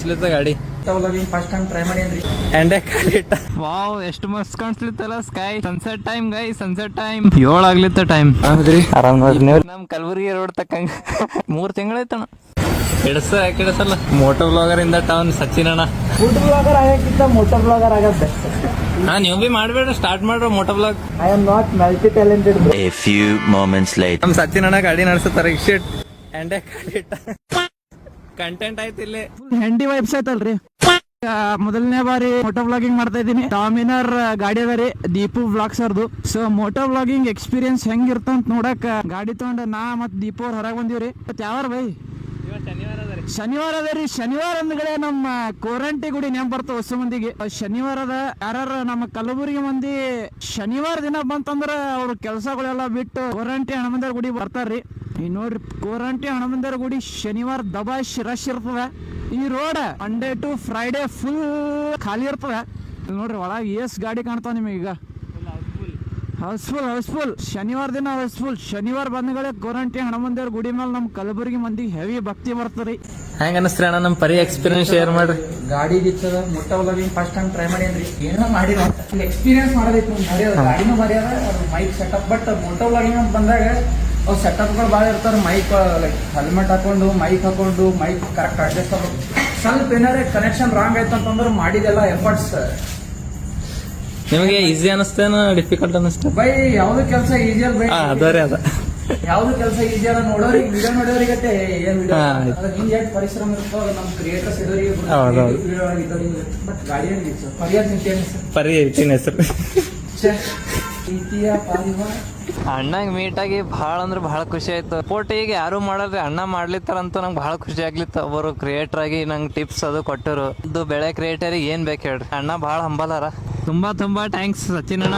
ಅನ್ಸ್ಲಿತ್ತ ಗಾಡಿ first time try ಮಾಡೇನ್ರಿ. Wow ಎಷ್ಟು ಮಸ್ತ್ ಕಾಣಿಸ್ಲಿತ್ತಲ್ಲ ಸ್ಕೈ. ಸನ್ಸೆಟ್ ಟೈಮ್ ಗೈ, ಸನ್ಸೆಟ್ ಟೈಮ್ 7 ಆಗ್ಲಿತ್ತ ಟೈಮ್. ಹೌದ್ರಿ, ಆರಾಮ್ ನೋಡ್ರಿ ನೀವು. ನಮ್ ಕಲಬುರ್ಗಿ ರೋಡ್ ತಕ್ಕಂಗ 3 ತಿಂಗಳಾಯ್ತಣ. ಕೆಡಸಲ್ಲ ಮೋಟೋ ಬ್ಲಾಗರ್ ಇಂದ ಟೌನ್ ಸಚಿನ್ ಅಣ್ಣ. ಫುಡ್ ಬ್ಲಾಗರ್ ಆಗಕ್ಕಿಂತ ಮೋಟೋ ಬ್ಲಾಗರ್ ಆಗೋದ್ ಬೆಸ್ಟ್. ನೀವು ಬಿ ಮಾಡ್ಬೇಡ್ರಿ, ಸ್ಟಾರ್ಟ್ ಮಾಡ್ರಿ moto blog. I am not multi talented. A few moments later. ನಮ್ ಸಚಿನ್ ಅಣ್ಣ ಗಾಡಿ ನಡೆಸ್ತಾರ. ಇಷ್ಟ್ ಎಂಡೆ ಕಂಟೆಂಟ್ ಆಯ್ತು ಇಲ್ಲಿ. ಹೆಂಡಿ ವೈಬ್ಸ್ ಆಯ್ತಲ್ರಿ. ಮೊದಲನೇ ಬಾರಿ ಮೋಟೋ ವ್ಲಾಗಿಂಗ್ ಮಾಡ್ತಾ ಇದ್ದೀನಿ. ಡಾಮಿನರ್ ಗಾಡಿ ಅದ ರೀ, ದೀಪು ವ್ಲಾಗ್ಸ್ ಅವ್ರದ್ದು. ಸೊ ಮೋಟೋ ವ್ಲಾಗಿಂಗ್ ಎಕ್ಸ್ಪೀರಿಯನ್ಸ್ ಹೆಂಗಿರ್ತ ಅಂತ ನೋಡಕ್ ಗಾಡಿ ತಗೊಂಡ ನಾ ಮತ್ ದೀಪು ಅವ್ರ ಹೊರಗೆ ಬಂದಿವ್ರಿ. ಯಾವಾರ ಬೈ ಶನಿವಾರ ಅದ ರೀ. ಶನಿವಾರ ಅಂದ್ಗಳೇ ನಮ್ಮ ಕೋರಂಟಿ ಗುಡಿ ನೆನಪು ಬರ್ತಾವ ಹೊಸ ಮಂದಿಗೆ. ಶನಿವಾರದ ಯಾರು ನಮ್ಮ ಕಲಬುರಗಿ ಮಂದಿ ಶನಿವಾರ ದಿನ ಬಂತಂದ್ರ ಅವ್ರ ಕೆಲ್ಸಗಳೆಲ್ಲ ಬಿಟ್ಟು ಕೋರಂಟಿ ಹಣಮಂದರ ಗುಡಿ ಬರ್ತಾರ್ರಿ. ಈ ನೋಡ್ರಿ, ಕೋರಂಟಿ ಹಣಮಂದರ ಗುಡಿ ಶನಿವಾರ ದಬಾಶ್ ರಶ್ ಇರ್ತದ. ಈ road Monday to Friday full ಖಾಲಿ ಇರ್ತದ. ನೋಡ್ರಿ ಒಳಗೆ ಎಸ್ ಗಾಡಿ ಕಾಣ್ತಾವ ನಿಮಗೆ. ಈಗ ಹೌಸ್ಫುಲ್ ಶನಿವಾರ ದಿನ ಹೌಸ್ಫುಲ್. ಶನಿವಾರ ಬಂದ್ಗಳೇ ಗೋರಂಟಿ ಹಣಮಂದಿರ ಗುಡಿ ಮೇಲೆ ನಮ್ ಕಲಬುರಗಿ ಮಂದಿ ಹೆವಿ ಭಕ್ತಿ ಬರ್ತರಿ. ಹೆಂಗ ಅನಸ್ತ್ರಿ ಅಣ್ಣ ನಮ್ ಪರಿ ಎಕ್ಸ್ಪೀರಿಯನ್ಸ್ ಶೇರ್ ಮಾಡ್ರಿ. ಗಾಡಿ ಬಿತ್ತದ moto vlogging first time try ಮಾಡೇನ್ರಿ. ಏನೋ ಮಾಡಿರೋ ಎಕ್ಸ್ಪೀರಿಯನ್ಸ್ ಮಾಡೋದೈತಿ. ಗಾಡಿನೂ ಮರ್ಯಾದ, mic setup. But moto vlogging ಅಂತ ಬಂದಾಗ ಅವ್ ಸೆಟಪ್ಗಳು ಭಾಳ ಇರ್ತಾರೆ. ಮೈಕ್ ಲೈಕ್ ಹೆಲ್ಮೆಟ್ ಹಾಕೊಂಡು ಮೈಕ್ ಕರೆಕ್ಟ್ ಅಡ್ಜಸ್ಟ್ ಆಗ್ಬೇಕು. ಸ್ವಲ್ಪ ಏನಾರ ಕನೆಕ್ಷನ್ ರಾಂಗ್ ಆಯ್ತು ಅಂತಂದ್ರೆ ಮಾಡಿದೆಲ್ಲ ಎಫರ್ಟ್ಸ್. ನಿಮಗೆ ಈಸಿ ಅನಿಸ್ತೇನ ಡಿಫಿಕಲ್ಟ್ ಅನಿಸ್ತ? ಬೈ ಯಾವ್ದು ಕೆಲಸ ಈಸಿ ಅಲ್ಲ ಬೈ. ಅದರಿ ಅದ ಯಾವ್ದು ಕೆಲಸ ಈಸಿ ಅಲ್ಲ. ನೋಡೋರಿಗೆ ವಿಡಿಯೋ ನೋಡೋರಿಗತ್ತೆ ಏನ್ ವಿಡಿಯೋ ಹಿಂಗ್ ಎಷ್ಟು ಪರಿಶ್ರಮ ಇರ್ತೋ ನಮ್ ಕ್ರಿಯೇಟರ್ಸ್ ಇದ್ದವರಿಗೆ. ಬಟ್ ಗಾಡಿ ಪರಿ ಐತಿನ ಹೆಸರು ಪ್ರೀತಿಯ ಪಾರಿವಾಳ. ಅಣ್ಣಂಗ್ ಮೀಟ್ ಆಗಿ ಬಹಳ ಅಂದ್ರೆ ಬಹಳ ಖುಷಿ ಆಯ್ತು. ಸಪೋರ್ಟ್ ಈಗ ಯಾರು ಮಾಡಲ್ರಿ, ಅಣ್ಣ ಮಾಡ್ಲಿತ್ತಾರಂತ ನಂಗೆ ಬಹಳ ಖುಷಿ ಆಗ್ಲಿತ್ತ. ಒಬ್ಬರು ಕ್ರಿಯೇಟರ್ ಆಗಿ ನಂಗೆ ಟಿಪ್ಸ್ ಅದು ಕೊಟ್ಟರು. ಇದು ಬೆಳೆ ಕ್ರಿಯೇಟರ್ ಏನ್ ಬೇಕು ಹೇಳ್ರಿ, ಅಣ್ಣ ಬಹಳ ಹಂಬಲಾರ. ತುಂಬಾ ಥ್ಯಾಂಕ್ಸ್ ಸಚಿನ್ ಅಣ್ಣ.